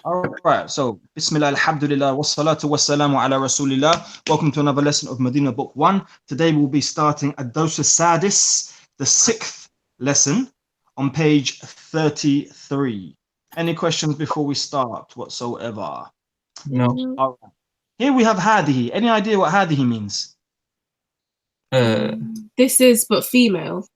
All right, so Bismillah, Alhamdulillah, wassalatu wassalamu ala Rasulillah. Welcome to another lesson of Madina Book 1. Today we'll be starting Ad-Dawsa Sadis, the 6th lesson, on page 33. Any questions before we start whatsoever? No. All right. Here we have Hadihi. Any idea what Hadihi means? This is but female.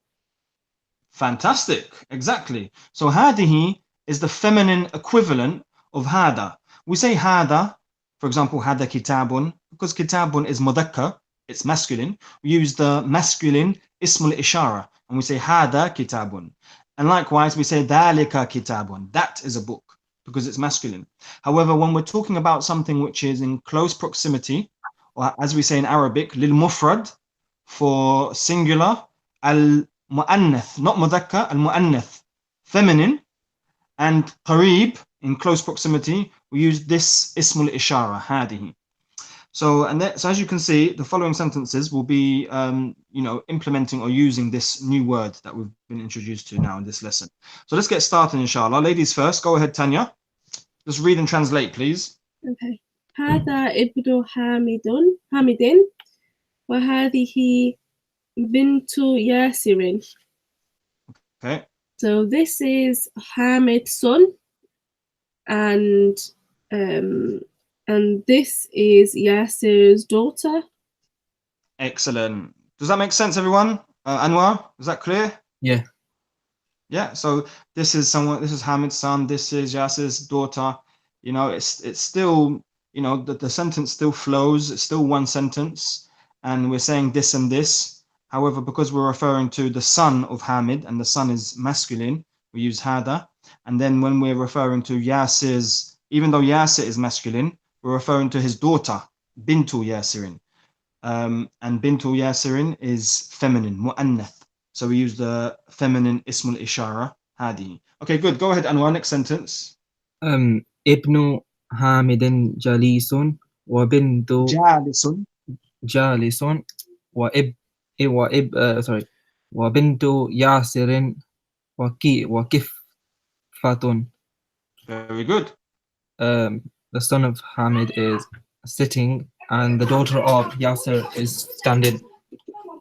Fantastic, exactly. So Hadihi is the feminine equivalent of Hada. We say Hada, for example, Hada Kitabun, because Kitabun is Mudakkar, it's masculine. We use the masculine Ismul Ishara, and we say Hada Kitabun. And likewise, we say Dhalika Kitabun, that is a book, because it's masculine. However, when we're talking about something which is in close proximity, or as we say in Arabic, Lil Mufrad, for singular, Al Mu'annath, not Mudakkar, Al Mu'annath, feminine, and Qareeb, in close proximity, we use this Ismul Ishara, Hadihi. So, so as you can see, the following sentences will be, implementing or using this new word that we've been introduced to now in this lesson. So let's get started, inshallah. Ladies first. Go ahead, Tanya. Just read and translate, please. Okay. هذا ابن حامد وهذه بنت ياسر. Okay. So this is Hamid's son, and this is Yasir's daughter. Excellent. Does that make sense, everyone? Anwar, is that clear? Yeah. Yeah. So this is Hamid's son. This is Yasir's daughter. You know, it's still, you know, the sentence still flows. It's still one sentence, and we're saying this and this. However, because we're referring to the son of Hamid, and the son is masculine, we use Hada. And then when we're referring to Yasir's, even though Yasir is masculine, we're referring to his daughter, Bintu Yasirin. And Bintu Yasirin is feminine, Mu'annath. So we use the feminine Ismul Ishara, Hadi. Okay, good. Go ahead, Anwar. Next sentence. ابن حامد جليس وبنت Jalisun. جالس وبنت ياسر وكفة. Very good. The son of Hamid is sitting and the daughter of Yasir is standing.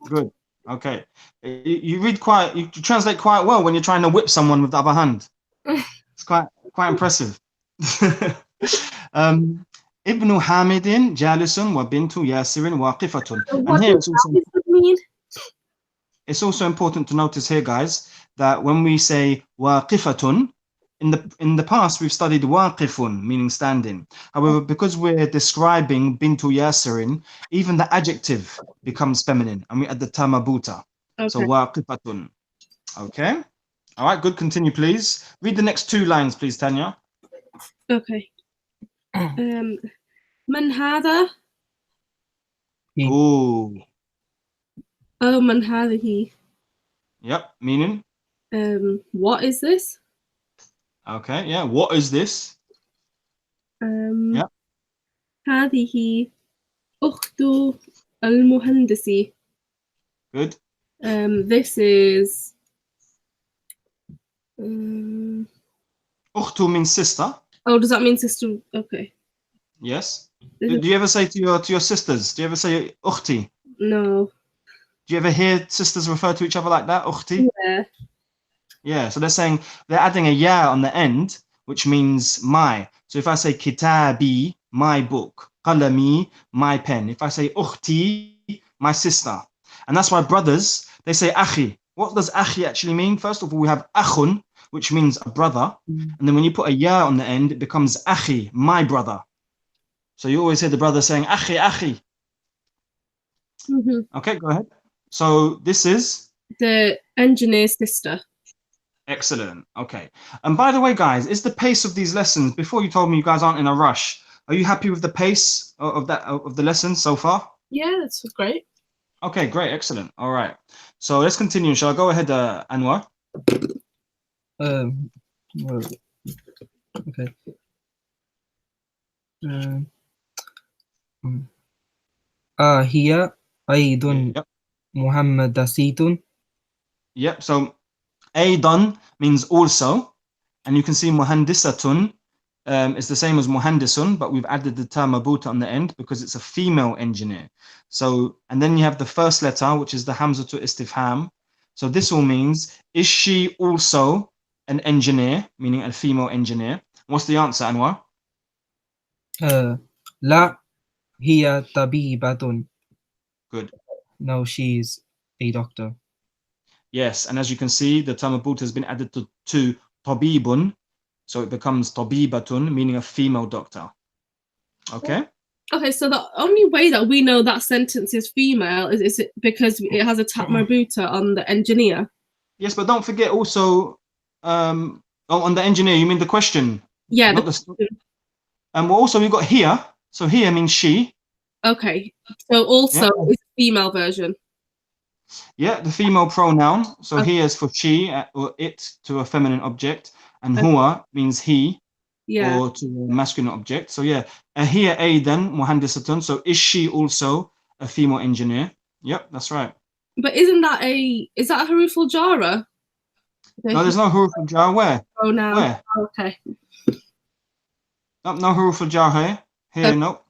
Good. Okay. You translate quite well when you're trying to whip someone with the other hand. It's quite impressive. Ibn Hamidin Jalisun wa bintu Yasirin waqifatun. And here it's also important to notice here, guys, that when we say waqifatun, in the past we've studied waqifun, meaning standing. However, because we're describing bintu Yasirin, even the adjective becomes feminine, and we add the tamabuta. Okay. So waqifatun. Okay. All right. Good. Continue, please. Read the next two lines, please, Tanya. Okay. من هذا؟ Ooh. Oh, من هذه. Yep. Meaning? What is this? Okay. Yeah. What is this? Yep. هذه أخت المهندس. Good. This is Ukhtu means sister. Oh, does that mean sister? Okay. Yes. Do you ever say to your sisters? Do you ever say ukhti? No. Do you ever hear sisters refer to each other like that? Ukhti? Yeah. Yeah. So they're adding a ya on the end, which means my. So if I say kitabi, my book, qalami, my pen. If I say ukhti, my sister. And that's why brothers, they say akhi. What does akhi actually mean? First of all, we have akhun, which means a brother. And then when you put a ya on the end, it becomes akhi, my brother. So you always hear the brother saying akhi, akhi. Okay, go ahead. So this is? The engineer's sister. Excellent. Okay. And by the way, guys, is the pace of these lessons, before you told me you guys aren't in a rush, are you happy with the pace of the lessons so far? Yeah, that's great. Okay, great. Excellent. All right. So let's continue. Shall I go ahead, Anwar? Okay. هي أيضا محمدسية. Yep. So أيضا means also, and you can see muhandisatun it's the same as muhandisun, but we've added the ta marbuta on the end because it's a female engineer. So, and then you have the first letter, which is the hamzatu istifham. So this all means, is she also an engineer, meaning a female engineer? What's the answer, Anwar? لا هي طبيبة. Good. No, she's a doctor. Yes, and as you can see, the ta marbuta has been added to tabibun, so it becomes tabibatun, meaning a female doctor. Okay? Okay, so the only way that we know that sentence is female is it because it has a ta marbuta on the engineer? Yes, but don't forget also, on the engineer, you mean the question? Yeah. Not the. And also we've got here. So here means she. Okay. So also Yeah. it's a female version. Yeah, the female pronoun. So Okay. here is for she or it to a feminine object, and huwa means he, Yeah. or to a masculine object. So yeah, here aidan muhandisatun. So is she also a female engineer? Yep, that's right. But is that a haruful jara? No, there's no huruf al-jar. Where? Oh, no. Where? Oh, okay. No huruf al-jar here. Here, no.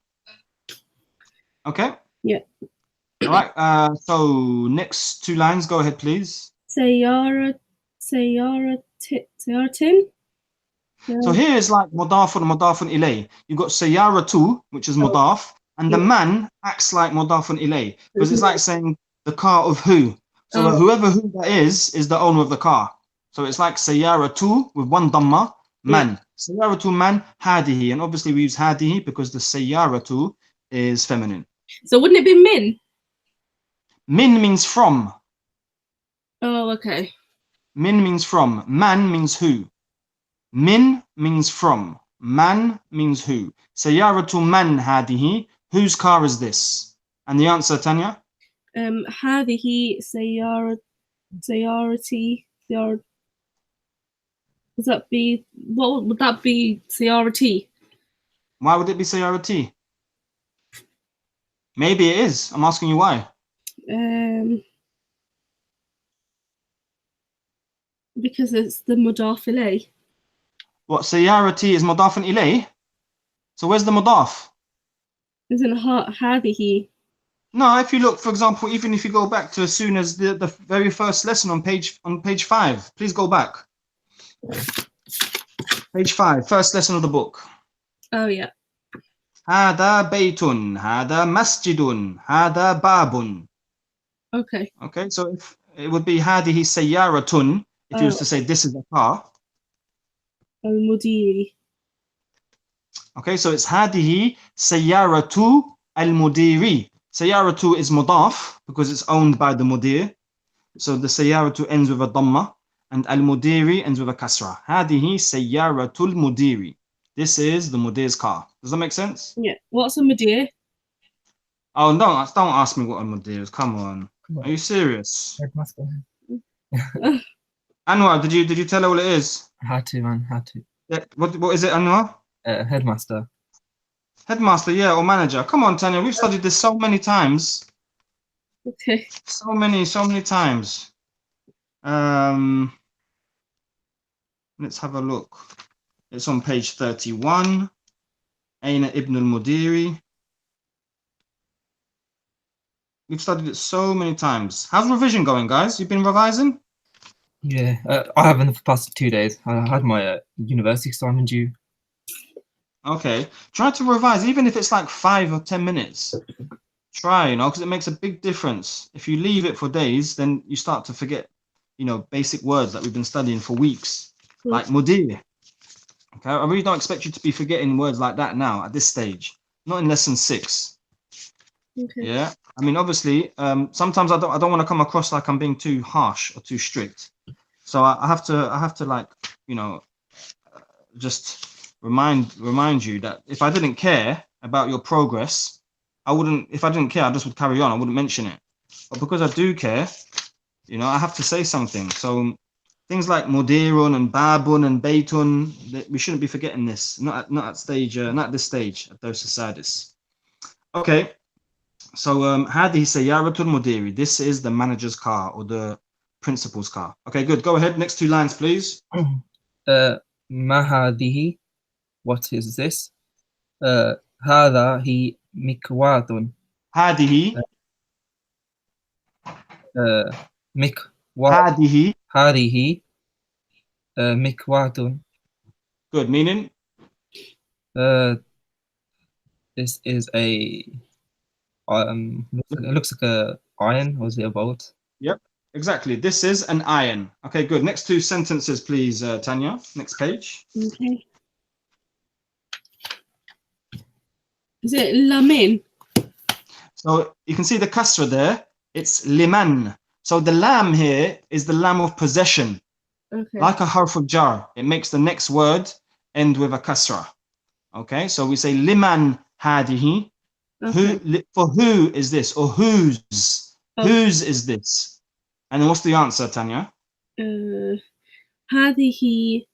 Okay. Yeah. All right. So next two lines. Go ahead, please. Sayaratin. So here is like mudafun ilay. You've got sayaratu, which is mudaf, and the man acts like mudafun ilay because it's like saying the car of who. So whoever who that is the owner of the car. So it's like sayaratu with one dhamma, man. Sayaratu man, hadihi, and obviously we use hadihi because the sayaratu is feminine. So wouldn't it be min? Min means from. Oh, okay. Min means from. Man means who. Min means from. Man means who. Sayaratu man hadihi. Whose car is this? And the answer, Tanya? Hadihi sayarati. Would that be, what would that be, sayarati? Why would it be sayarati? Maybe it is. I'm asking you why. Because it's the mudaf ilay. What, sayarati is mudafun ilay? So where's the mudaf? Isn't hadihi? No, if you look, for example, even if you go back to as soon as the very first lesson on page 5, please go back. Page 5, first lesson of the book. Oh, yeah. Hada baytun, hada masjidun, hada babun. Okay. Okay, so if it would be hadihi sayyaratun, if you was to say this is a car. Al-mudiri. Okay, so it's hadihi sayyaratu al-mudiri. Sayyaratu is mudaf because it's owned by the mudir. So the sayyaratu ends with a dhamma and al-mudiri ends with a kasra. Hadihi sayyaratul mudiri. This is the mudir's car. Does that make sense? Yeah. What's a mudir? Oh, don't ask me what a mudir is. Come on. Are you serious? Headmaster. Anwar, did you tell her what it is? Had to, man. Had to. Yeah, what is it, Anwar? Headmaster. Headmaster, yeah, or manager. Come on, Tanya. We've studied this so many times. Okay. So many times. Let's have a look. It's on page 31. Aina ibn al-Mudiri. We've studied it so many times. How's revision going, guys? You've been revising? Yeah, I haven't for the past 2 days. I had my university assignment due. Okay. Try to revise, even if it's like 5 or 10 minutes. Try, because it makes a big difference. If you leave it for days, then you start to forget, basic words that we've been studying for weeks, like mudir. Okay, I really don't expect you to be forgetting words like that now at this stage, not in lesson 6. Okay. Yeah, I mean, obviously, sometimes I don't want to come across like I'm being too harsh or too strict. So I have to like, just remind you that if I didn't care about your progress, I wouldn't. If I didn't care, I just would carry on. I wouldn't mention it. But because I do care, I have to say something. So things like mudirun and babun and baytun, we shouldn't be forgetting this. Not at this stage at Dawsa Sadis. Okay. So hadihi sayyaratul mudiri. This is the manager's car or the principal's car. Okay, good. Go ahead. Next 2 lines, please. ما هذه what is this? هذا هي مكواة. هذه مكواة. هذه. هذه مكواة. Good. Meaning? This is a it looks like a iron. What is it about? Yep. Exactly. This is an iron. Okay, good. Next two sentences, please, Tanya. Next page. Okay. Is it lamin? So you can see the kasra there. It's liman. So the lam here is the lam of possession. Okay. Like a harf of jar. It makes the next word end with a kasra. Okay, so we say liman hadihi. Okay. For who is this? Or whose? Oh. Whose is this? And then what's the answer, Tanya? هذه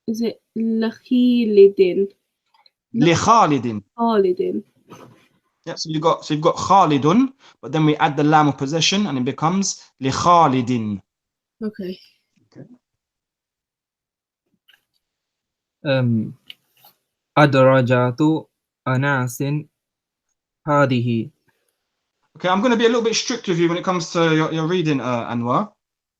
is it لخالد? لخالد. خالد. Yeah, so you've got Khalidun, but then we add the lam of possession and it becomes لخالد. Okay. أدرجات أناس هذه. Okay, I'm going to be a little bit strict with you when it comes to your reading, Anwar.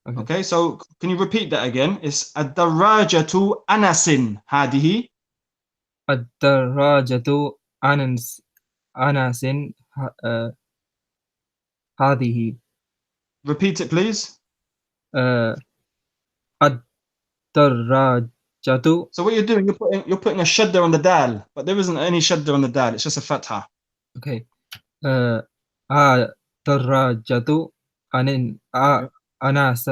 Okay, so can you repeat that again? It's الدراجة أناس هذه. الدراجة أناس هذه. Repeat it, please. الدراجة. So what you're doing, you're putting a shadda on the dal, but there isn't any shadda on the dal. It's just a fatha. Okay. الدراجة أناس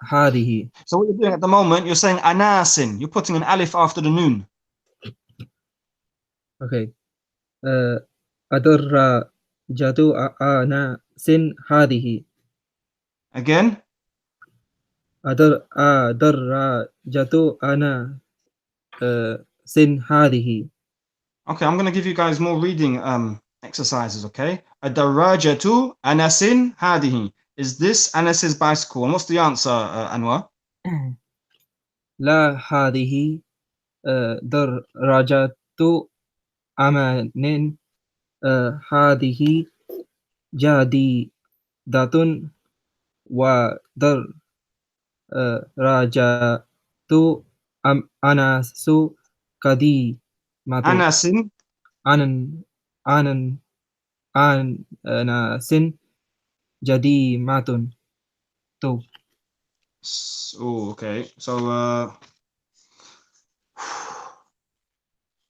هذه. So what you're doing at the moment, you're saying anasin. You're putting an alif after the noon. Okay. الدراجة أناس هذه. Again. الدراجة أناس هذه. Okay, I'm going to give you guys more reading exercises, okay? الدراجة أناس هذه. Is this Anas's bicycle? And what's the answer, Anwar? لا هذه دراجة أمان. هذه جديدة ودراجة أناس قديمة. أناس. أناس جديمة. Oh, okay.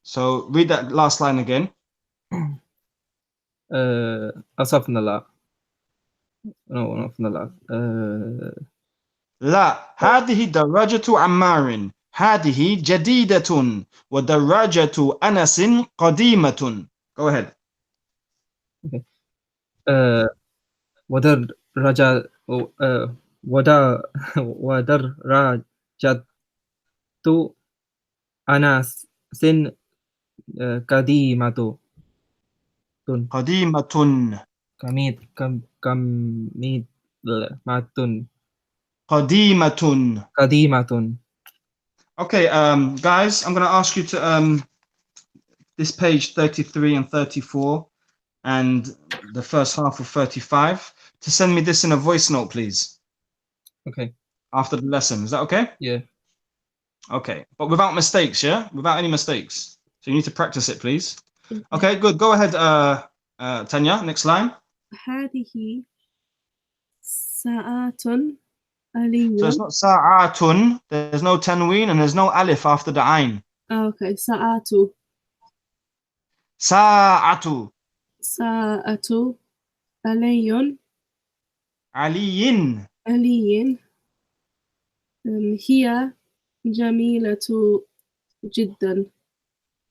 So read that last line again. أصفنا الله. No, from the last. لا هذه دراجة عمار هذه جديدة ودراجة أنس قديمة. Go ahead. Okay. ودراجة أنس قديمة. قديمة. قديمة. Okay, guys, I'm going to ask you to this page 33 and 34 and the first half of 35 to send me this in a voice note, please. Okay. After the lesson, is that okay? Yeah. Okay, but without mistakes, yeah? Without any mistakes. So you need to practice it, please. Okay, good. Go ahead, Tanya. Next line. هذه ساعات علي. So it's not sa'atun. There's no tanween and there's no alif after the ayn. Okay, ساعات. Sa'atu. ساعة علي. Aliyin. علي. هي جميلة جدا.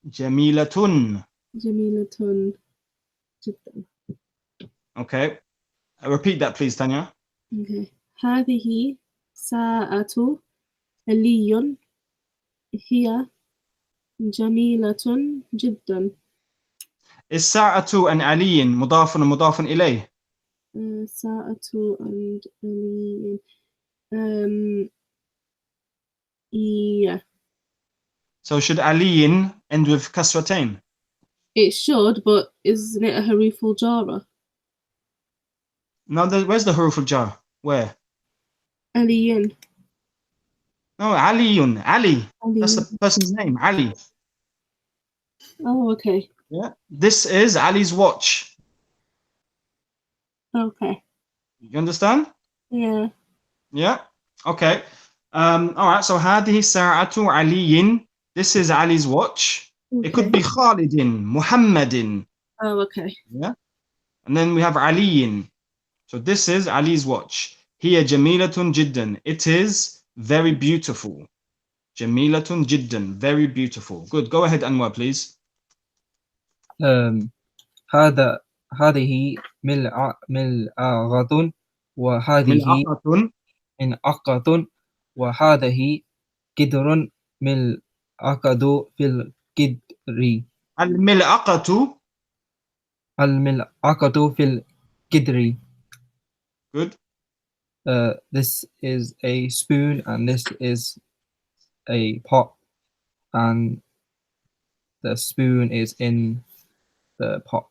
Jamilatun. جميلة جدا. Okay. Repeat that, please, Tanya. Okay. هذه ساعة علي هي جميلة جدا. Is sa'atu and aliyin mudafun and mudafun ilayh? ساعة and علي. Yeah, So should aliyin end with kasratain? it should, but isn't it a haruful jara? No, where's the huruf al-jar? Where? Aliyin. No, aliyun, Ali. That's Aliyin. the person's name, Ali. Oh, okay. Yeah. This is Ali's watch. Okay. You understand? Yeah. Yeah. Okay. All right. So هذه ساعة علي. This is Ali's watch. Okay. It could be Khalidin, Muhammadin. Oh, okay. Yeah. And then we have Ali. So this is Ali's watch. هي جميلة جدا. It is very beautiful. جميلة جدا. Very beautiful. Good. Go ahead, Anwar, please. هذه ملعقة وهذه ملعقة. منعقة وهذه قدر ملعقة في القدر الملعقة. الملعقة في القدر. Good. This is a spoon and this is a pot, and the spoon is in the pot.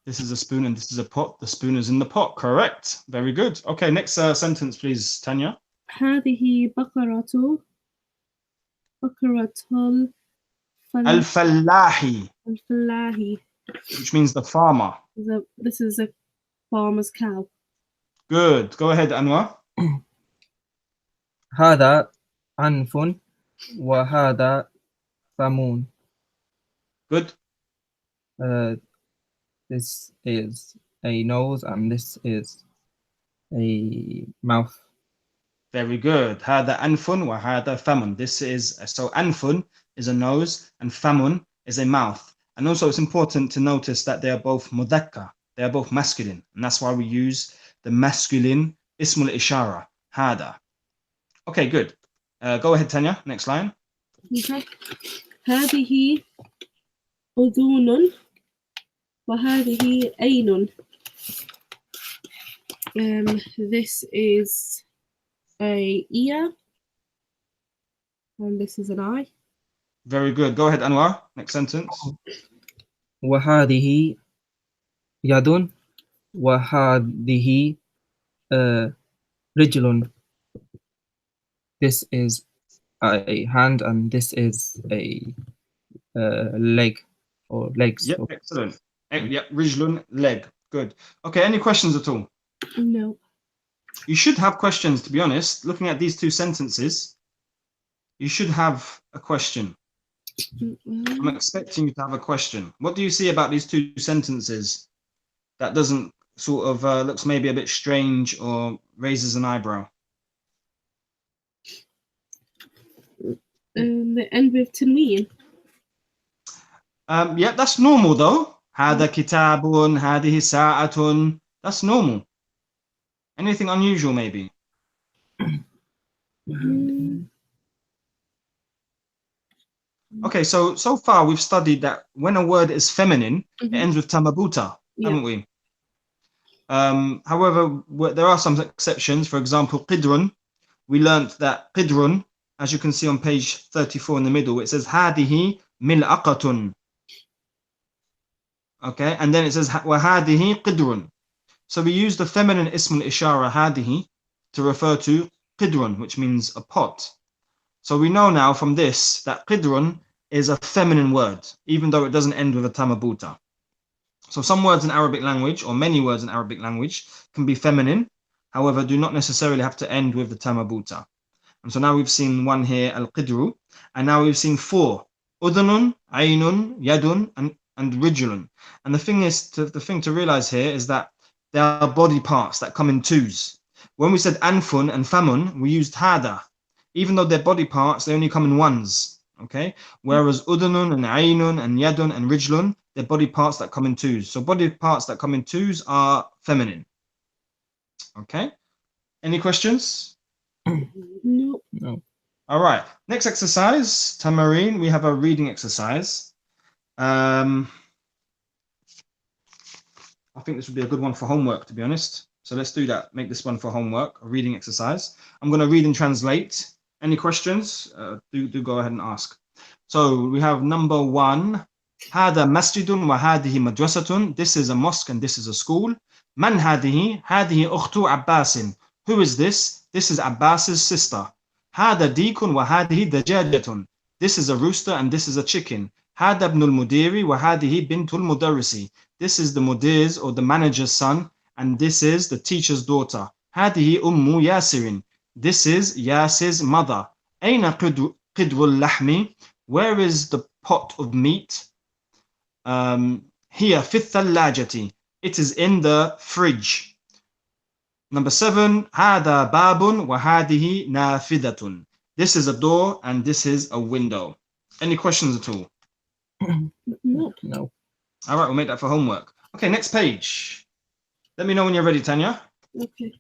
This is a spoon and this is a pot. The spoon is in the pot. Correct. Very good. Okay, next sentence, please, Tanya. هذه بقرة الفلاحي, الفلاحي. which means the farmer. This is a farmer's cow. Good. Go ahead, Anwar. هذا عنف وهذا فم. Good. This is a nose and this is a mouth. Very good. هذا أنف وهذا فم. This is, so أنف is a nose and فم is a mouth. And also it's important to notice that they are both مذكر. They are both masculine. And that's why we use the masculine اسم الإشارة. هذا. Okay, good. Go ahead, Tanya. Next line. Okay. هذه أذن وهذه عين. This is a ear and this is an eye. Very good. Go ahead, Anwar. Next sentence. وهذه يد وهذه رجل. This is a hand and this is a leg or legs. Yep, excellent. Yep, رجل, leg. Good. Okay, any questions at all? No. You should have questions, to be honest. Looking at these two sentences, you should have a question. I'm expecting you to have a question. What do you see about these two sentences that doesn't sort of looks maybe a bit strange or raises an eyebrow? The end with tanween. Yeah, that's normal though. هذا كتاب, هذه ساعة. That's normal. Anything unusual, maybe? Okay, so far we've studied that when a word is feminine, it ends with tamabuta, haven't we? However, there are some exceptions. For example, qidrun. We learned that qidrun, as you can see on page 34 in the middle, it says هذه ملعقة. Okay, and then it says وهذه قدر. So we use the feminine ism al-ishara هذه to refer to qidrun, which means a pot. So we know now from this that qidrun is a feminine word, even though it doesn't end with a tamabuta. So some words in Arabic language, or many words in Arabic language, can be feminine, however, do not necessarily have to end with the tamabuta. And so now we've seen one here, al-qidru, and now we've seen four, udhunun, aynun, yadun, and rijlun. And the thing to realize here is that there are body parts that come in twos. When we said anfun and famun, we used hada. Even though they're body parts, they only come in ones. Okay, whereas udhunun and aynun and yadun and rijlun, they're body parts that come in twos. So body parts that come in twos are feminine. Okay, any questions? No. No. All right, next exercise, Tamarine, we have a reading exercise. I think this would be a good one for homework, to be honest. So let's do that. Make this one for homework, a reading exercise. I'm going to read and translate. Any questions? Do go ahead and ask. So we have number 1. هذا مسجد وهذه مدرسة. This is a mosque and this is a school. من هذه؟ هذه أخت عباس. Who is this? This is Abbas's sister. هذا ديك وهذه دجاجة. This is a rooster and this is a chicken. هذا ابن المدير وهذه بنت المدرس. This is the mudir's or the manager's son and this is the teacher's daughter. هذه أم ياسر. This is Yasir's mother. أين قدر اللحم? Where is the pot of meat? Here في الثلاجة. It is in the fridge. Number 7. هذا باب وهذه نافذة. This is a door and this is a window. Any questions at all? No. All right, we'll make that for homework. Okay, next page. Let me know when you're ready, Tanya. Okay.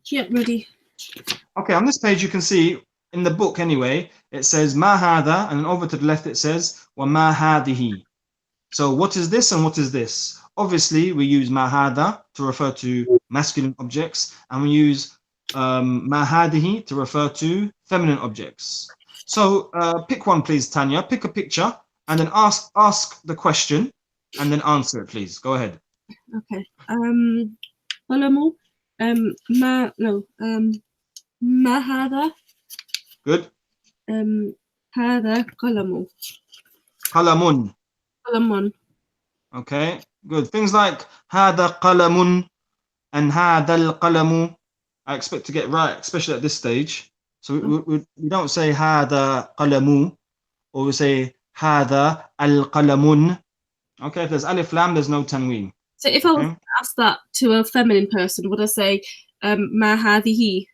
Yeah, ready. Okay, on this page you can see in the book anyway, it says ma hada, and then over to the left it says wa ma hadihi. So what is this and what is this? Obviously, we use ma hada to refer to masculine objects, and we use ma hadihi to refer to feminine objects. So pick one, please, Tanya. Pick a picture and then ask the question and then answer it, please. Go ahead. Okay. قلم ما هذا؟ Good. هذا قلم. قلم. قلم. Okay, good. Things like هذا قلم and هذا القلم, I expect to get right, especially at this stage. So we don't say هذا قلم, or we say هذا القلم. Okay, if there's alif lam, there's no tanween. So if I was to ask that to a feminine person, would I say ما هذه?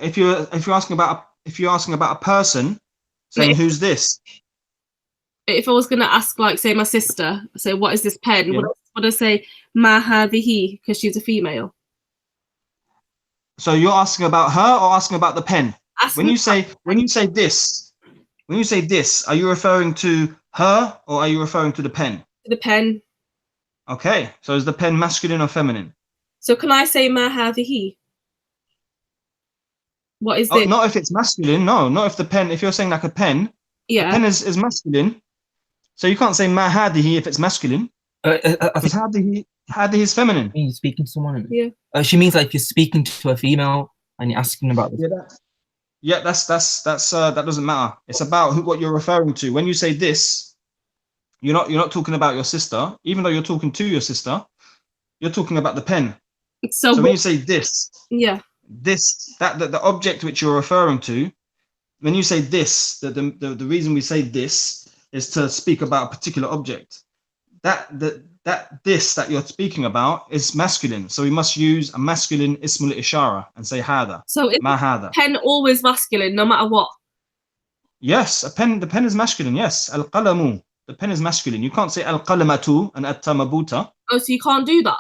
If you're asking about a person, saying who's this? If I was going to ask, like, say my sister, say what is this pen? Yeah. Would I say ما هذه because she's a female? So you're asking about her or asking about the pen? When you say this, are you referring to her or are you referring to the pen? The pen. Okay, so is the pen masculine or feminine? So can I say ما هذه? What is this? Not if it's masculine. No, not if the pen. If you're saying like a pen, Yeah. the pen is masculine. So you can't say ma hadihi if it's masculine. Because hadihi is feminine. You're speaking to someone. Yeah. She means like if you're speaking to a female and you're asking about this. That doesn't matter. It's about what you're referring to. When you say this, you're not talking about your sister, even though you're talking to your sister. You're talking about the pen. So when you say this, the object which you're referring to, when you say this, the reason we say this is to speak about a particular object. That you're speaking about is masculine, so we must use a masculine ismul ishara and say hada. So is ma hada. Pen always masculine, no matter what? Yes, the pen is masculine. Yes, al qalamu. The pen is masculine. You can't say al qalamatu and at tamabuta. Oh, so you can't do that?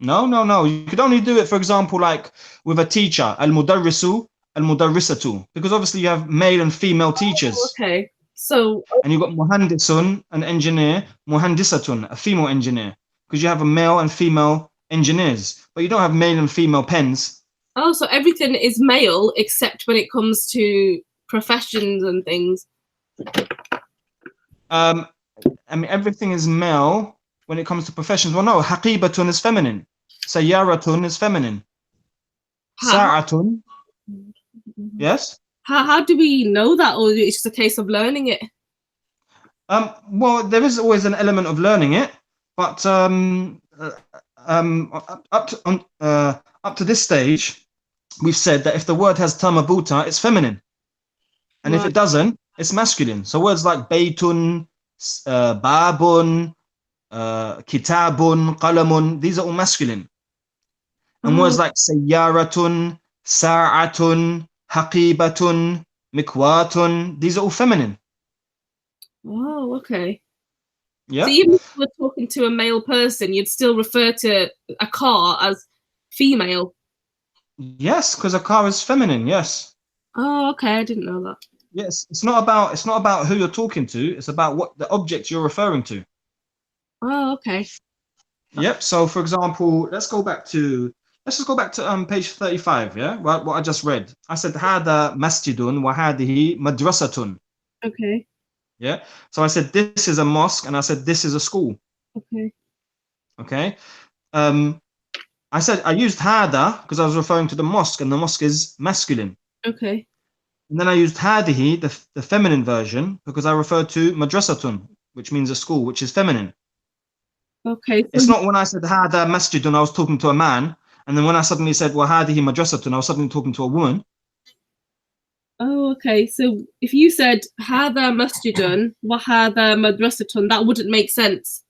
No. You could only do it, for example, like with a teacher, al mudarrisu, al mudarrisatu, because obviously you have male and female teachers. Oh, okay. So and you've got muhandisun, an engineer, muhandisatun, a female engineer, because you have a male and female engineers, but you don't have male and female pens. Oh, so everything is male except when it comes to professions and things. I mean, everything is male when it comes to professions. Well, no, haqibatun is feminine. Sayyaratun is feminine. Sa'atun. Yes? How do we know that, or it's just a case of learning it? Well, there is always an element of learning it, but up to this stage, we've said that if the word has tamabuta, it's feminine, and if it doesn't, it's masculine. So words like baytun, babun, kitabun, qalamun, these are all masculine, and words like sayyaratun, sa'atun, haqibatun, mikwatun, these are all feminine. Oh, okay. Yeah. So even if you were talking to a male person, you'd still refer to a car as female? Yes, because a car is feminine, yes. Oh, okay, I didn't know that. Yes, it's not about who you're talking to, it's about what the object you're referring to. Oh, okay. Yep. So for example, let's just go back to page 35, yeah? What I just read. I said hada masjidun wa hadihi madrasatun. Okay. Yeah. So I said this is a mosque and I said this is a school. Okay. Okay. Um I said I used hada because I was referring to the mosque and the mosque is masculine. Okay. And then I used hadihi, the feminine version, because I referred to madrasatun, which means a school, which is feminine. Okay. So It's not when I said hada masjidun, I was talking to a man. And then when I suddenly said, well, hadihi madrasatun, I was suddenly talking to a woman. oh, okay. So if you said hada masjidun wa hada madrasatun, that wouldn't make sense.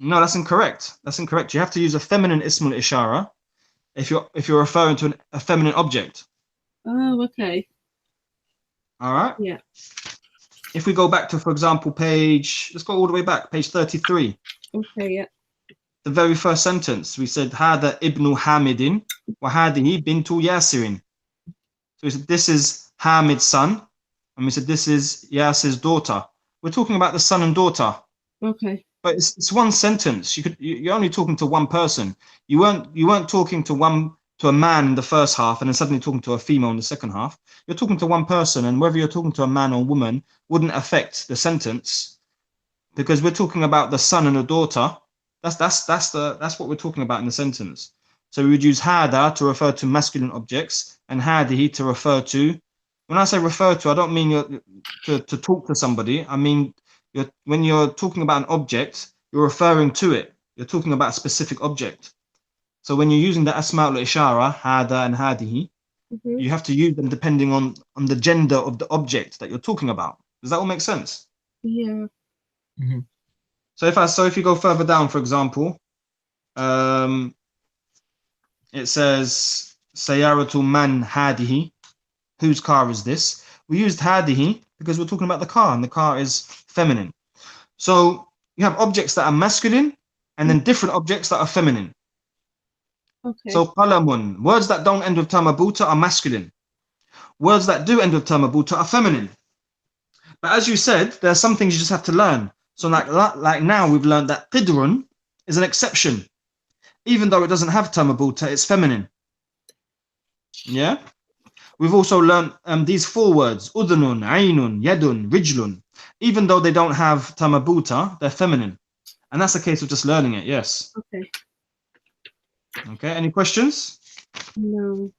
No, that's incorrect. That's incorrect. You have to use a feminine ismul ishara if you're referring to a feminine object. Oh, okay. All right. Yeah. If we go back to, for example, let's go all the way back, page 33. Okay. Yeah. The very first sentence, we said hada ibnu Hamidin wa hadihi bintu Yasirin. So we said this is Hamid's son, and we said this is Yasir's daughter. We're talking about the son and daughter. Okay. But it's one sentence. You're only talking to one person. You weren't talking to a man in the first half and then suddenly talking to a female in the second half. You're talking to one person, and whether you're talking to a man or woman wouldn't affect the sentence because we're talking about the son and the daughter. That's what we're talking about in the sentence. So we would use hada to refer to masculine objects and hadihi to refer to. When I say refer to, I don't mean to talk to somebody. I mean when you're talking about an object, you're referring to it. You're talking about a specific object. So when you're using the asma'ul ishara, hada and hadihi, Mhm. you have to use them depending on the gender of the object that you're talking about. Does that all make sense? Yeah. Mhm. So if you go further down, for example, it says sayaratu man hadihi. Whose car is this? We used hadihi because we're talking about the car, and the car is feminine. So you have objects that are masculine and then different objects that are feminine. Okay. So qalamun, words that don't end with tamabuta are masculine. Words that do end with tamabuta are feminine. But as you said, there are some things you just have to learn. So like now we've learned that qidrun is an exception. Even though it doesn't have tamabuta, it's feminine. Yeah? We've also learned these four words, udunun, ainun, yadun, rijlun. Even though they don't have tamabuta, they're feminine. And that's a case of just learning it, yes. Okay. Okay, any questions? No.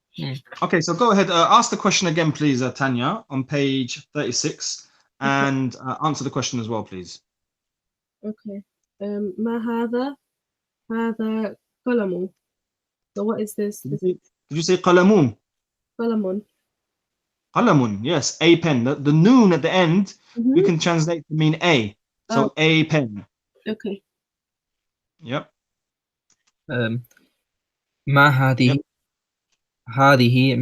Okay, so go ahead, ask the question again, please, Tanya, on page 36, and answer the question as well, please. Okay. Ma hada? Hada qalamu. So what is this? This Did you say qalamun? qalamun. Qalamun, yes, a pen. The noon at the end, we Mhm. can translate to mean a. So Oh, a pen. okay. Yep. ما هذه Yep. هذه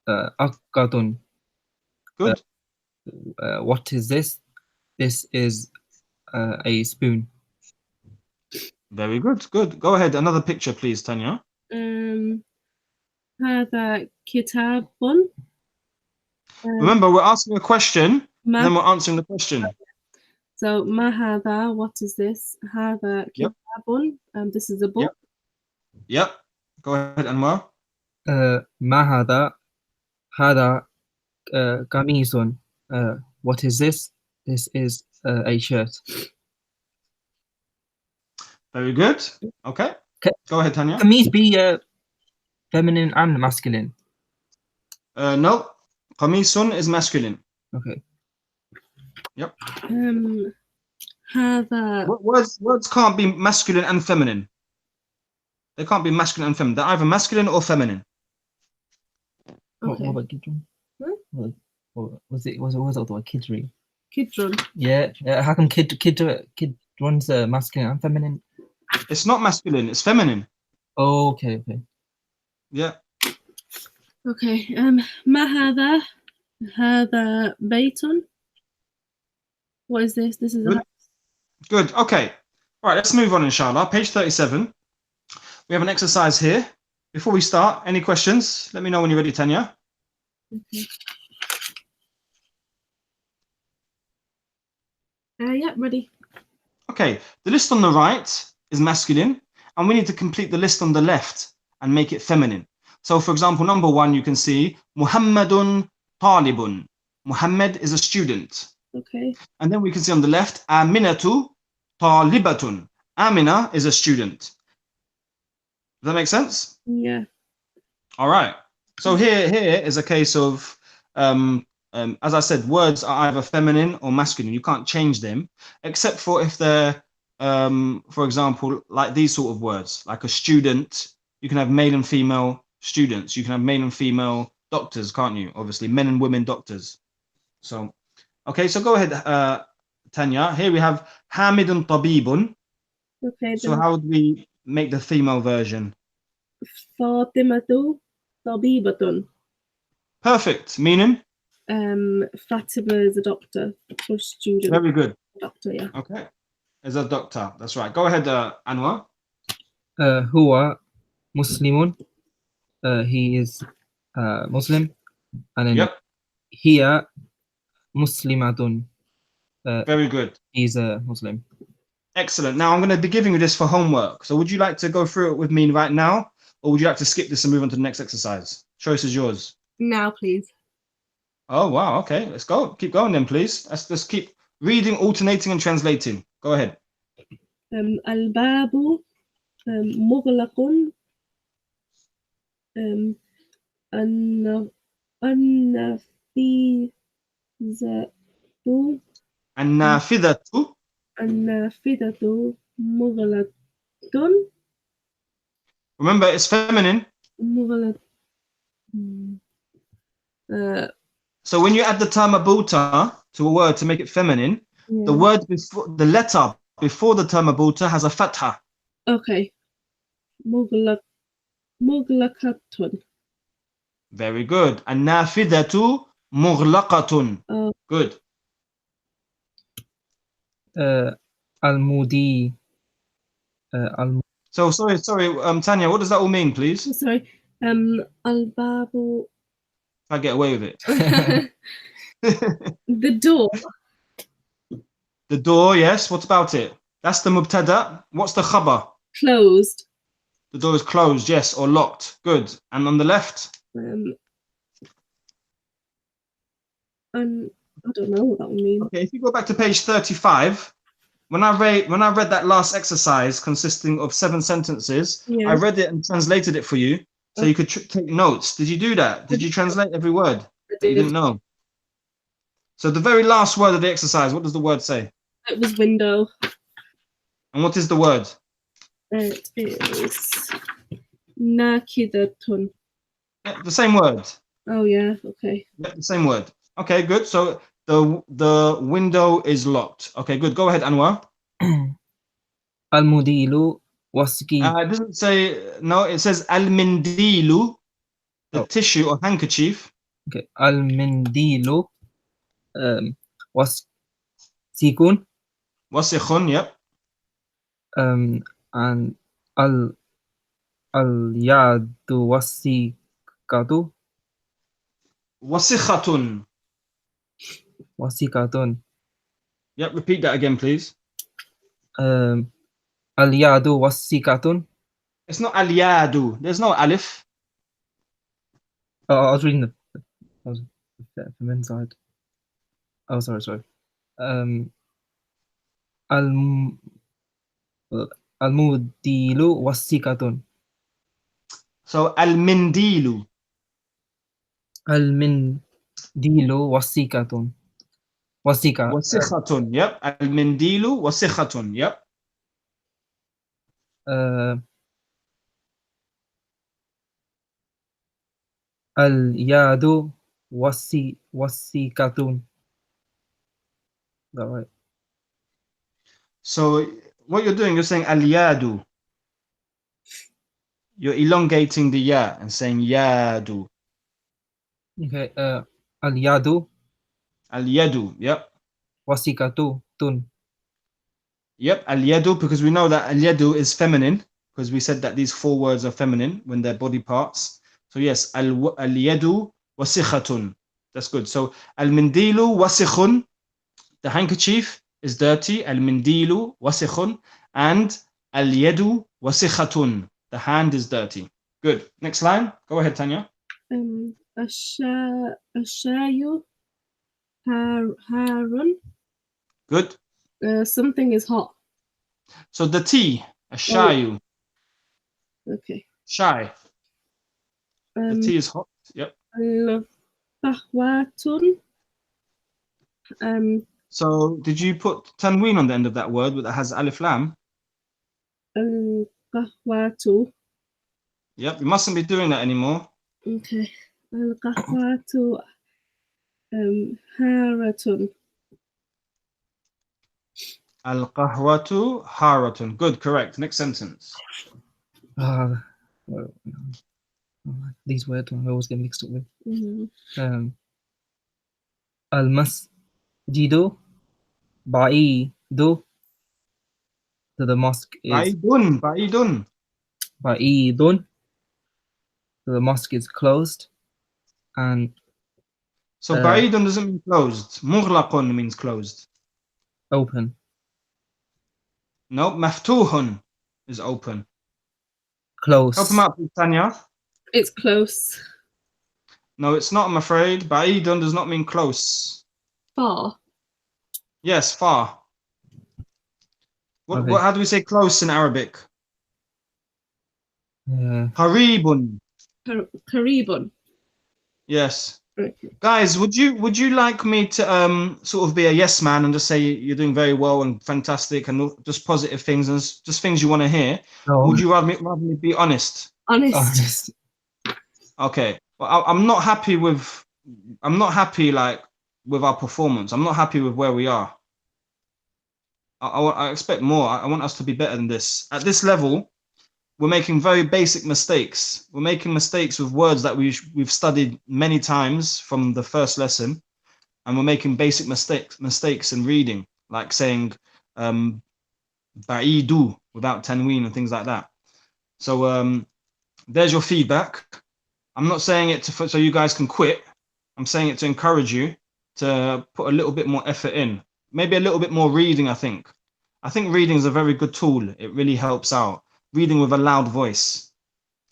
ملأقة. Good. What is this? This is a spoon. Very good. Good. Go ahead. Another picture, please, Tanya. هذا كتاب. Remember, we're asking a question, ما and then we're answering the question. So ما هذا? What is this? هذا Yep. كتاب. This is a book. Yep. Go ahead, Anwar. ما هذا؟ هذا قميص. What is this? This is a shirt. Very good. Okay. Go ahead, Tanya. قميص be feminine and masculine. No. Qamisun is masculine. Okay. Yep. هذا Words can't be masculine and feminine. They can't be masculine and feminine. They're either masculine or feminine. What okay. about kidron? Hmm? Was it the word kidri? كدر. Yeah. How come kidron's masculine and feminine? It's not masculine. It's feminine. Oh, okay. Yeah. Okay. ما هذا؟ هذا بيت. What is this? This is a Good. Good. Okay. All right. Let's move on, inshallah. Page 37. We have an exercise here. Before we start, any questions? Let me know when you're ready, Tanya. Okay. Yeah, ready. Okay, the list on the right is masculine, and we need to complete the list on the left and make it feminine. So, for example, number 1, you can see Muhammadun talibun. Muhammad is a student. Okay. And then we can see on the left, Aminatu talibatun. Amina is a student. Does that make sense? Yeah. All right. So here is a case of, as I said, words are either feminine or masculine. You can't change them, except for if they're, for example, like these sort of words, like a student. You can have male and female students. You can have male and female doctors, can't you? Obviously, men and women doctors. So, okay. So go ahead, Tanya. Here we have Hamidun tabibun. Okay. So Then how would we make the female version? Fatimatu tabibatun. Perfect. Meaning? Fatima is a doctor or student. Very good. Doctor, yeah. Okay. As a doctor. That's right. Go ahead, Anwar. هو مسلم. He is Muslim. And then Yep. هي مسلمة. Very good. He's a Muslim. Excellent. Now I'm going to be giving you this for homework. So would you like to go through it with me right now, or would you like to skip this and move on to the next exercise? Choice is yours. Now, please. Oh, wow. Okay. Let's go. Keep going then, please. Let's just keep reading, alternating, and translating. Go ahead. الباب مغلق. النافذة. النافذة مغلق. Remember, it's feminine. مغلق. So when you add the term abuta to a word to make it feminine, Yeah. the word before the letter before the term abuta has a fatha. Okay. مغلقة. Very good. النافذة مغلقة. Good. المدي. So sorry, Tanya, what does that all mean, please? Sorry. الباب. If I get away with it. The door. The door, yes. What about it? That's the mubtada. What's the khabar? Closed. The door is closed, yes, or locked. Good. And on the left? And I don't know what that would mean. Okay, if you go back to page 35, when I read that last exercise consisting of 7 sentences, Yeah. I read it and translated it for you so you could take notes. Did you do that? Did you translate every word that you didn't know? So the very last word of the exercise, what does the word say? It was window. And what is the word? It is nakidatun. Yeah, the same word. Oh yeah, okay. Yeah, the same word. Okay, good. So the window is locked. Okay, good. Go ahead, Anwar. المديل وسكي. It doesn't say, no, it says al-mindilu, the tissue or handkerchief. Okay. المنديل وسيكون. Wasikhun, yep. And اليد وسيكة. Wasikhatun. وسيكة. Yep, repeat that again, please. اليد وسيكة. It's not al-yadu. There's no alif. Oh, I was reading from inside. Oh, sorry. المديل وسيكة. So al-mindilu. المنديل وسيكة. وسيكة. Wasikhatun, yep. Al-mindilu wasikhatun, yep. اليد وسيكة. Is that right? So what you're doing, you're saying al-yadu. You're elongating the ya and saying yadu. Okay. اليد Al-yadu, yep. وسيكة. Yep, al-yadu, because we know that al-yadu is feminine, because we said that these 4 words are feminine when they're body parts. So yes, al-yadu wasikhatun. That's good. So al-mindilu wasikhun, the handkerchief is dirty. Al-mindilu wasikhun. And al-yadu wasikhatun. The hand is dirty. Good. Next line. Go ahead, Tanya. الشاي harun. Good. Something is hot. So the tea, ashayu, Okay. shy. The tea is hot. Yep. القهوة So did you put tanween on the end of that word that has alif lam? القهوة. Yep. You mustn't be doing that anymore. Okay. القهوة حارة. Al-qahwatu haratun. Good. Correct. Next sentence. Well, these words I always get mixed up with. Al-masjidu ba'idu. So the mosque is Ba'idun. ba'idun. So the mosque is closed. And So ba'idun doesn't mean closed. Mughlaqun means closed. open. No, maftuhun is open. Close. Help him out, please, Tanya. It's close. No, it's not, I'm afraid. Ba'idun does not mean close. Far. Yes, far. Okay. How do we say close in Arabic? Qaribun. Qaribun. Yes. Okay. Guys, would you like me to sort of be a yes man and just say you're doing very well and fantastic and just positive things and just things you want to hear? No. Or would you rather me be honest? Honest. Okay. Well, I'm not happy like with our performance. I'm not happy with where we are. I expect more. I want us to be better than this. At this level, we're making very basic mistakes. We're making mistakes with words that we've studied many times from the first lesson, and we're making basic mistakes in reading, like saying ba'idu without tanween and things like that. So there's your feedback. I'm not saying it so you guys can quit. I'm saying it to encourage you to put a little bit more effort in. Maybe a little bit more reading, I think. I think reading is a very good tool. It really helps out. Reading with a loud voice.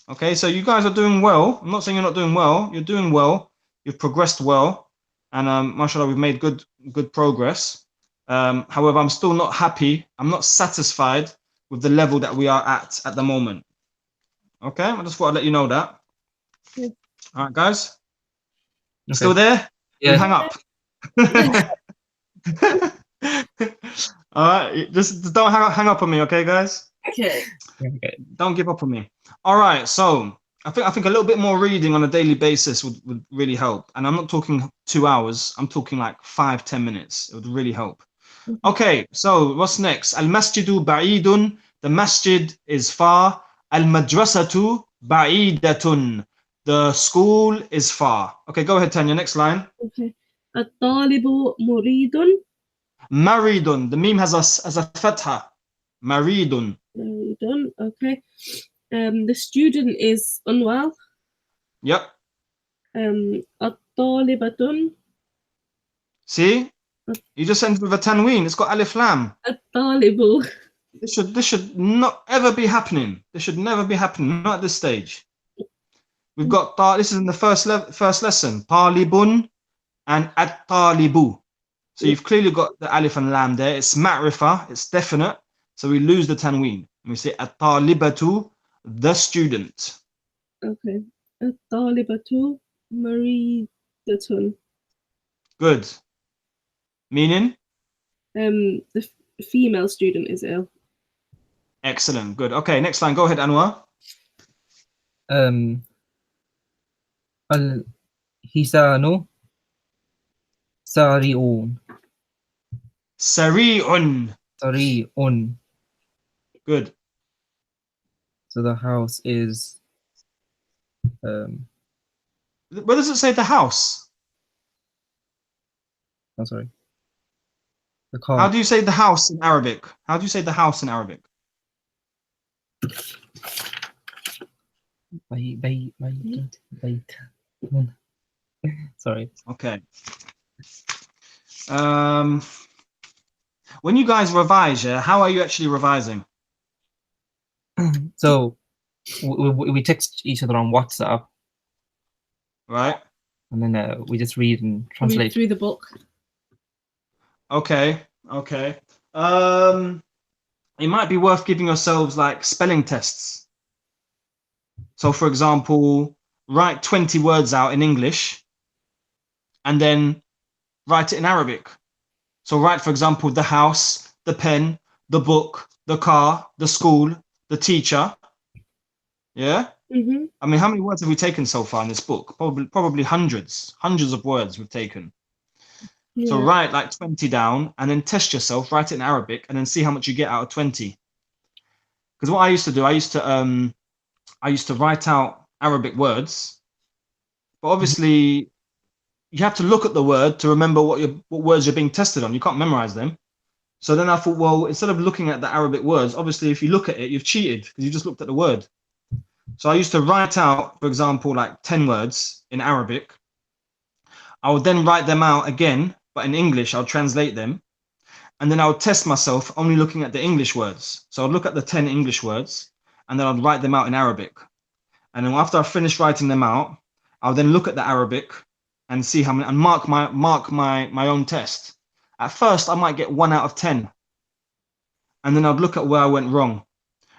Okay, so you guys are doing well. I'm not saying you're not doing well. You're doing well. You've progressed well. And mashallah, we've made good progress. However, I'm still not happy. I'm not satisfied with the level that we are at the moment. Okay, I just thought I'd let you know that. Yeah. All right, guys. Okay. Still there? Yeah. You hang up. All right, just don't hang up on me, okay, guys? Okay. Okay. Don't give up on me. All right, so I think a little bit more reading on a daily basis would really help. And I'm not talking 2 hours. I'm talking like 5-10 minutes. It would really help. Okay, so what's next? Al-masjidu ba'idun. The masjid is far. Al-madrasatu ba'idatun. The school is far. Okay, go ahead, Tanya. Next line. Okay. الطالب مريد. Maridun. The meme has a fatha. Maridun. Maridun. Okay. The student is unwell. Yep. الطالبة. See? You just ended with a tanween. It's got alif lam. الطالب. This should not ever be happening. This should never be happening. Not at this stage. We've got this is in the first lesson. Talibun and at-talibu. So you've clearly got the alif and lam there. It's ma'rifa. It's definite. So we lose the tanween. And we say at-talibatu, the student. Okay. الطالبة مريضة. Good. Meaning? The female student is ill. Excellent. Good. Okay, next line. Go ahead, Anwar. Al-hisanu sari'un. Sari'un. Sari'un. Good. So the house is Where does it say the house? oh, sorry. The car. How do you say the house in Arabic? How do you say the house in Arabic? Bayt. Sorry. Okay. When you guys revise, yeah, how are you actually revising? So we text each other on WhatsApp, Right? and then we just read and Read translate. through the book. Okay. Okay. It might be worth giving yourselves like spelling tests. So, for example, write 20 words out in English and then write it in Arabic. So, write, for example, the house, the pen, the book, the car, the school, the teacher. Yeah? Mm-hmm. I mean, how many words have we taken so far in this book? Probably hundreds of words we've taken. So, Yeah. write like 20 down and then test yourself, write it in Arabic, and then see how much you get out of 20. Because what I used to do, I used to write out Arabic words, but obviously you have to look at the word to remember what words you're being tested on. You can't memorize them. So then I thought, well, instead of looking at the Arabic words, obviously if you look at it, you've cheated because you just looked at the word. So I used to write out, for example, like 10 words in Arabic. I would then write them out again, but in English, I'll translate them. And then I would test myself only looking at the English words. So I'd look at the 10 English words and then I'd write them out in Arabic. And then after I finished writing them out, I'll then look at the Arabic and see how many and mark my own test. At first, I might get 1 out of 10, and then I'd look at where I went wrong,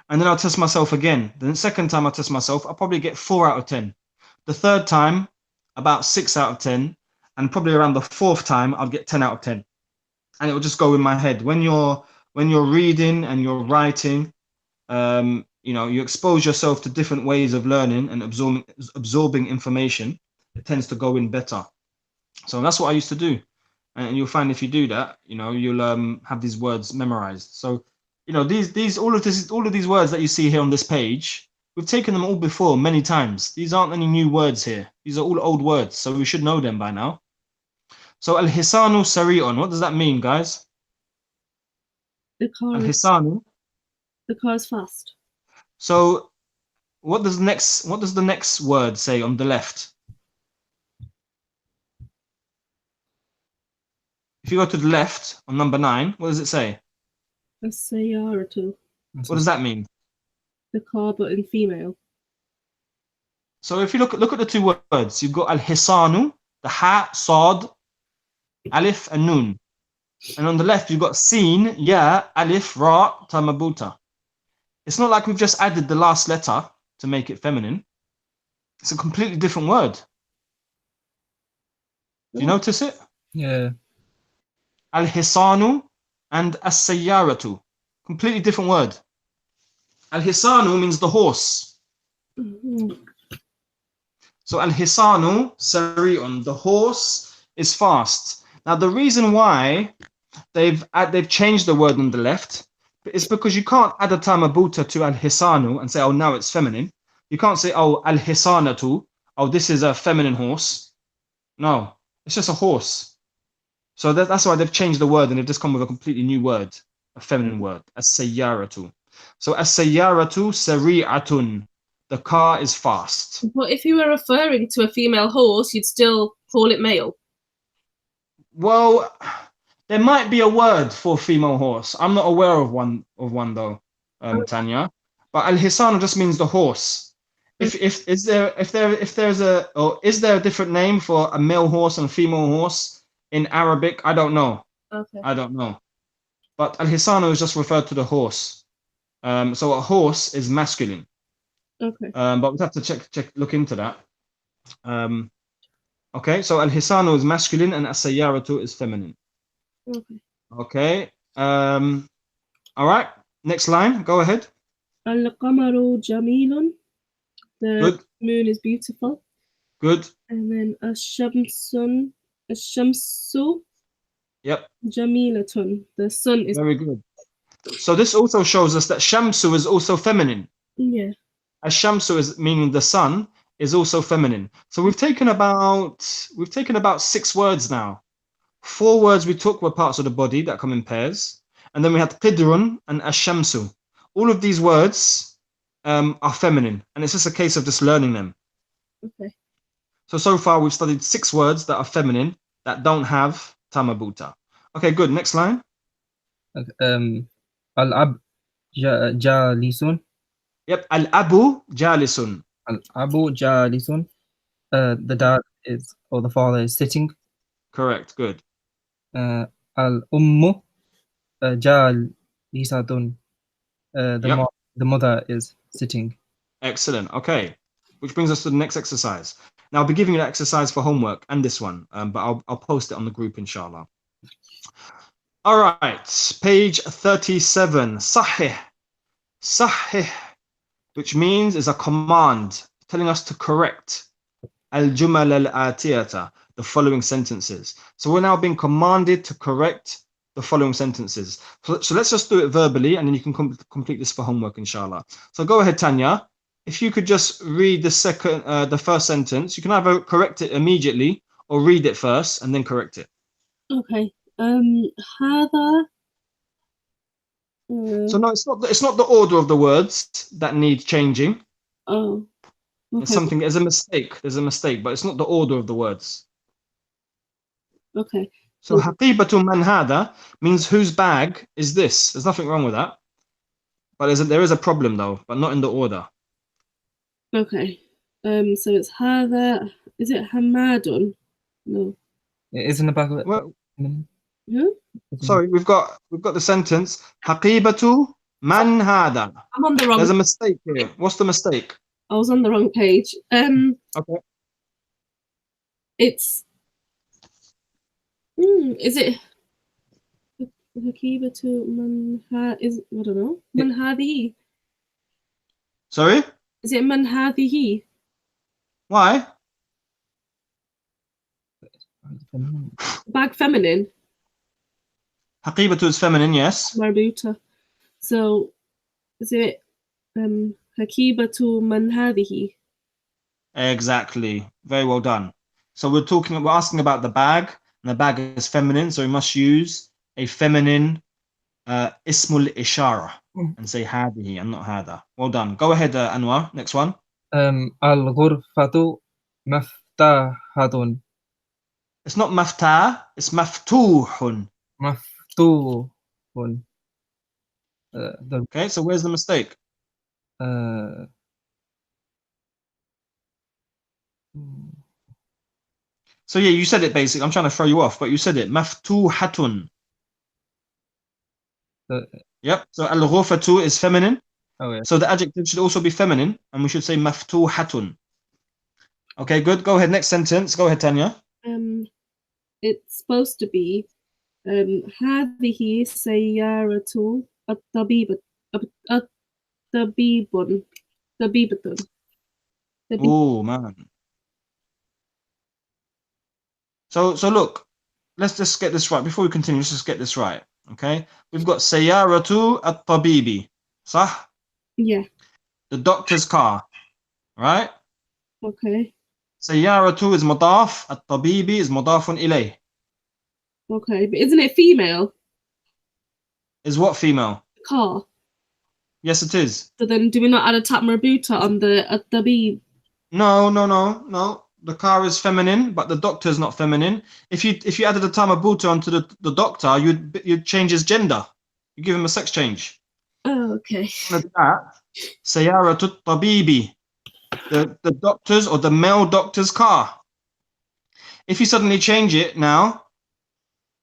and then I'll test myself again. Then the second time I test myself, I'll probably get 4 out of 10. The third time, about 6 out of 10, and probably around the fourth time, I'll get 10 out of 10, and it will just go in my head. When you're reading and you're writing, you expose yourself to different ways of learning and absorbing information. It tends to go in better. So that's what I used to do, and you'll find if you do that, you'll have these words memorized. So these all of these words that you see here on this page, we've taken them all before many times. These aren't any new words here. These are all old words, so we should know them by now. So al-hisanu sari'un, what does that mean, guys? The car Al-hisanu. is fast. So what does the next word say on the left? If you go to the left on number 9, what does it say? السيارة. What does that mean? The car, but in female. So if you look at the two words, you've got al-hisanu, the ha, sad, alif, and nun. And on the left, you've got sin, ya, alif, ra, tamabuta. It's not like we've just added the last letter to make it feminine. It's a completely different word. Do you notice it? Yeah. Al-hisanu and as-sayyaratu. Completely different word. Al-hisanu means the horse. Mm-hmm. So al-hisanu sari'un, the horse is fast. Now the reason why they've changed the word on the left is because you can't add a tamabuta to al-hisanu and say, oh, now it's feminine. You can't say, oh, al-hisanatu, oh, this is a feminine horse. No, it's just a horse. So that's why they've changed the word and they've just come with a completely new word, a feminine word, as-sayyaratu. So as-sayyaratu sari'atun, the car is fast. But if you were referring to a female horse, you'd still call it male. Well, there might be a word for female horse. I'm not aware of one though, Tanya. But al-hisanu just means the horse. Is there a different name for a male horse and a female horse in Arabic? I don't know. Okay. I don't know. But al-hisanu is just referred to the horse. So a horse is masculine. Okay. But we have to look into that. Okay, so al-hisanu is masculine and as-sayyaratu is feminine. Okay. Okay. All right. Next line. Go ahead. Al-qamaru jamilun. The Good. moon is beautiful. Good. And then ash-shamsu Yep. jamilatun. The sun is. Very good. So this also shows us that shamsu is also feminine. Yeah. Ash-shamsu is meaning the sun is also feminine. So we've taken about 6 words now. 4 words we took were parts of the body that come in pairs, and then we had qidrun and ash-shamsu. All of these words are feminine, and it's just a case of just learning them. Okay. So far we've studied 6 words that are feminine that don't have tamabuta. Okay, good. Next line. الأب جالس. Yep, al-abu jalisun. الأب جالس. The dad is, or the father is sitting. Correct, good. الأم جالسة. Yep, The mother is sitting. excellent. Okay, which brings us to the next exercise. Now, I'll be giving you that exercise for homework and this one, but I'll post it on the group, inshallah. All right, page 37. Sahih. Sahih, which means is a command telling us to correct al-jumal al-atiyata, the following sentences. So we're now being commanded to correct the following sentences. So let's just do it verbally, and then you can complete this for homework, inshallah. So go ahead, Tanya. If you could just read the first sentence, you can either correct it immediately or read it first and then correct it. Okay. هذا So no, it's not the order of the words that need changing. oh, It's okay. something. There's a mistake. There's a mistake, but it's not the order of the words. Okay. So haqibatu man hada means whose bag is this? There's nothing wrong with that. But there is a problem though, but not in the order. Okay. So it's هذا. Is it Hamadun? No. It is in the back of it. Well, Who? sorry, we've got the sentence haqibatu man hada. I'm on the wrong. There's a mistake here. What's the mistake? I was on the wrong page. Okay. It's. Is it? Hakibatu man is I don't know. Man hadihi. Sorry? Is it man hadihi? Why? Bag feminine. Haqibatu is feminine, yes. Marbuta. So is it Hakibatu man hadihi? Exactly. Very well done. So we're asking about the bag, and the bag is feminine, so we must use a feminine ismul ishara and say hadihi and not hada. Well done. Go ahead, Anwar. Next one. الغرفة مفتاحة. It's not maftah, it's maftuhun. مفتوح. Okay, so where's the mistake? So yeah, you said it basically. I'm trying to throw you off, but you said it. Maftuhatun. Yep. So al-ghurfatu is feminine. Oh, yeah. So the adjective should also be feminine, and we should say maftuhatun. Okay, good. Go ahead. Next sentence. Go ahead, Tanya. It's supposed to be هذه سيارة الطبيبة طبيبة. Oh man. So look, let's just get this right before we continue. Let's just get this right. Okay, we've got سيارة الطبيب. صح? Yeah. The doctor's car, right? Okay. سيارة is مضاف, الطبيب is مضاف إليه. Okay, but isn't it female? Is what female? Car. Yes, it is. So then, do we not add a tap marbuta on the tabib? No. The car is feminine, but the doctor is not feminine. If you added a tamabuta onto the doctor, you'd change his gender. You give him a sex change. Oh, okay. سيارة الطبيب. The doctor's or the male doctor's car. If you suddenly change it now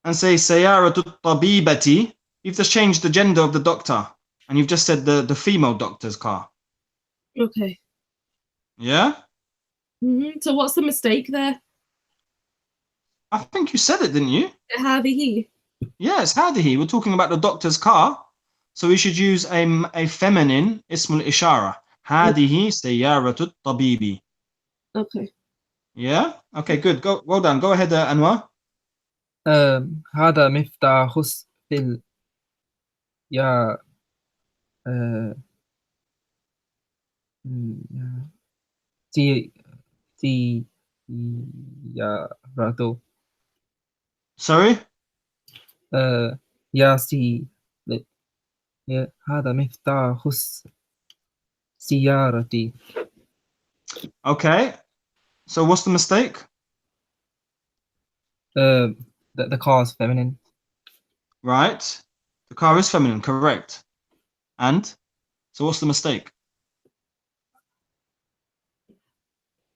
and say سيارة الطبيبة, you've just changed the gender of the doctor and you've just said the female doctor's car. Okay. Yeah? So what's the mistake there? I think you said it, didn't you? هذه. Yes, hadihi. We're talking about the doctor's car. So we should use a feminine ismul ishara. هذه سيارة الطبيب. Okay. Yeah? Okay, good. Well done. Go ahead, Anwar. هذا مفتاح يا سيارة. Sorry? هذا مفتاح سيارتي. Okay. So what's the mistake? The car is feminine. Right. The car is feminine, correct. And so what's the mistake?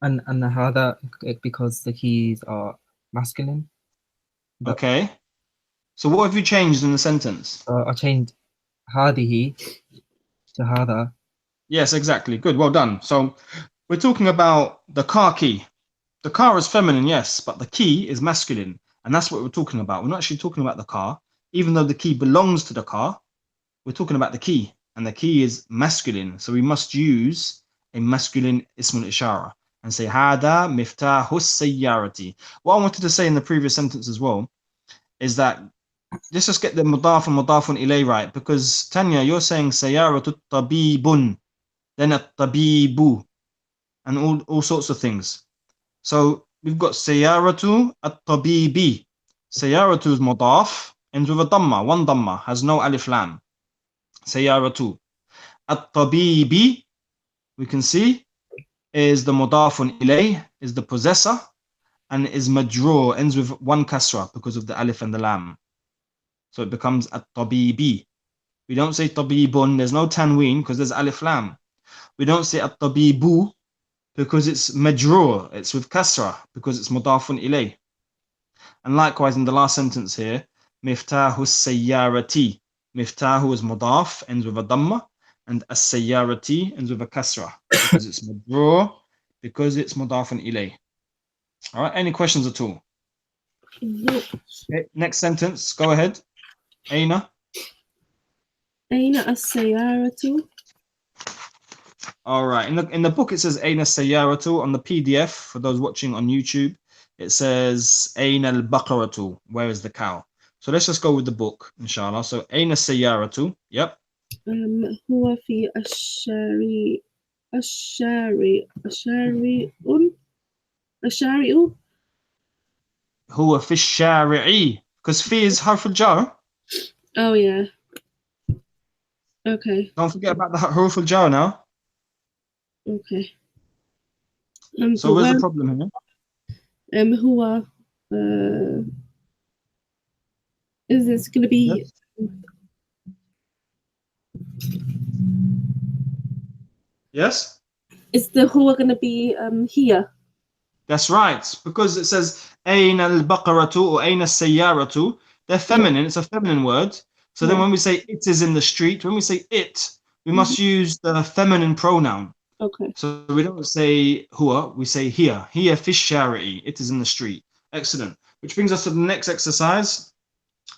And هذا because the keys are masculine. Okay. So what have you changed in the sentence? I changed هذه to هذا. Yes, exactly. Good. Well done. So we're talking about the car key. The car is feminine, yes, but the key is masculine. And that's what we're talking about. We're not actually talking about the car. Even though the key belongs to the car, we're talking about the key. And the key is masculine. So we must use a masculine ismul ishara and say hada miftahu sayyarati. What I wanted to say in the previous sentence as well is that let's just get the mudaf and mudafun ilay right, because Tanya, you're saying sayyaratu tabibun, then a tabibu, and all sorts of things. So we've got sayyaratu at-tabibi. Sayyaratu is mudaf, ends with a dhamma, one dhamma, has no alif lam. Sayyaratu. At-tabibi, we can see, is the mudafun ilay, is the possessor, and is majroor, ends with one kasra because of the alif and the lam. So it becomes at-tabibi. We don't say tabibun, there's no tanween because there's alif lam. We don't say at-tabibu because it's majroor, it's with kasra because it's mudafun ilay. And likewise in the last sentence here, miftahu sayyarati. Miftahu is mudaf, ends with a dhamma, and as-sayyarati ends with a kasra because it's majroor, because it's mudafun ilay. All right, any questions at all? Okay, next sentence, go ahead. Aina. أين السيارة؟ All right, in the book it says Aina Sayyaratu. On the PDF, for those watching on YouTube, it says Aina al-Baqaratu. Where is the cow? So let's just go with the book, inshallah. So Aina Sayyaratu. Yep. هو في الشارع هو في الشارع. Because fi is harf al-jar. Oh yeah. Okay. Don't forget about the harf al-jar now. Okay. So where's the problem here? هو is this going to be? Yes. Yes? Is the huwa going to be here? That's right, because it says Aina al-Baqaratu or Aina al-Sayyaratu. They're feminine, it's a feminine word. So then when we say it is in the street, when we say it, we must use the feminine pronoun. Okay. So we don't say huwa, we say here. Here fi shari'i, it is in the street. Excellent. Which brings us to the next exercise.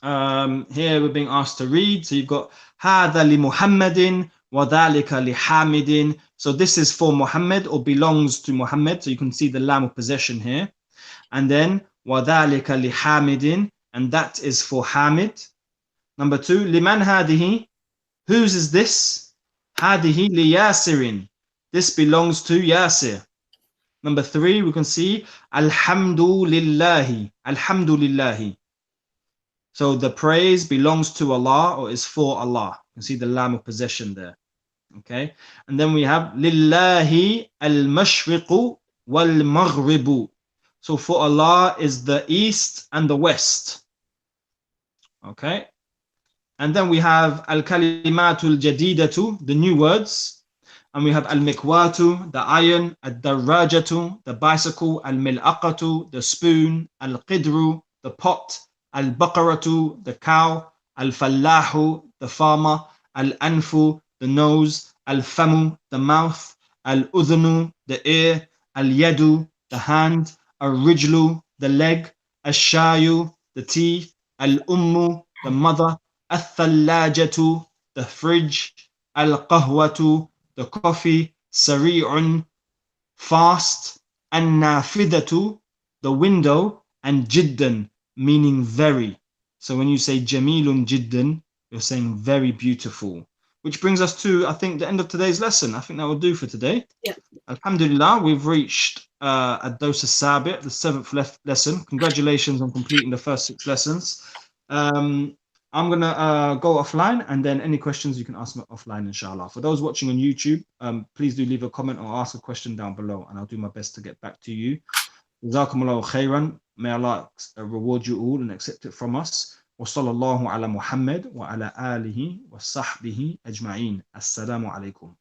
Here we're being asked to read. So you've got هذا لمحمد وذلك لحامد. So this is for Muhammad or belongs to Muhammad. So you can see the lam of possession here. And then وذلك لحامد, and that is for Hamid. Number 2, لمن هذه? Whose is this? هذه لياسر. This belongs to Yasir. Number 3, we can see Alhamdulillahi. Alhamdulillahi. So the praise belongs to Allah or is for Allah. You can see the lam of possession there. Okay. And then we have Lillahi al-mashriqu wal-maghribu. So for Allah is the east and the west. Okay. And then we have al-kalimatul jadidatu, the new words. And we have al-mikwatu, the iron, al-darrajatu, the bicycle, al-mil'aqatu, the spoon, al-qidru, the pot, al-baqaratu, the cow, al-fallahu, the farmer, al-anfu, the nose, al-famu, the mouth, al-udhunu, the ear, al-yadu, the hand, al-rijlu, the leg, al-shayu, the tea, al-ummu, the mother, al-thallajatu, the fridge, al-qahwatu, the coffee, sari'un, fast, and nafidatu, the window, and jiddan, meaning very. So when you say jamilun jiddan, you're saying very beautiful. Which brings us to, I think, the end of today's lesson. I think that will do for today. Yeah. Alhamdulillah, we've reached ad-dawsa sabit, the 7th lesson. Congratulations on completing the first 6 lessons. I'm going to go offline, and then any questions you can ask me offline, inshallah. For those watching on YouTube, please do leave a comment or ask a question down below, and I'll do my best to get back to you. Jazakumullahu khairan. May Allah reward you all and accept it from us. وصلى الله على محمد وعلى آله وصحبه أجمعين. السلام عليكم.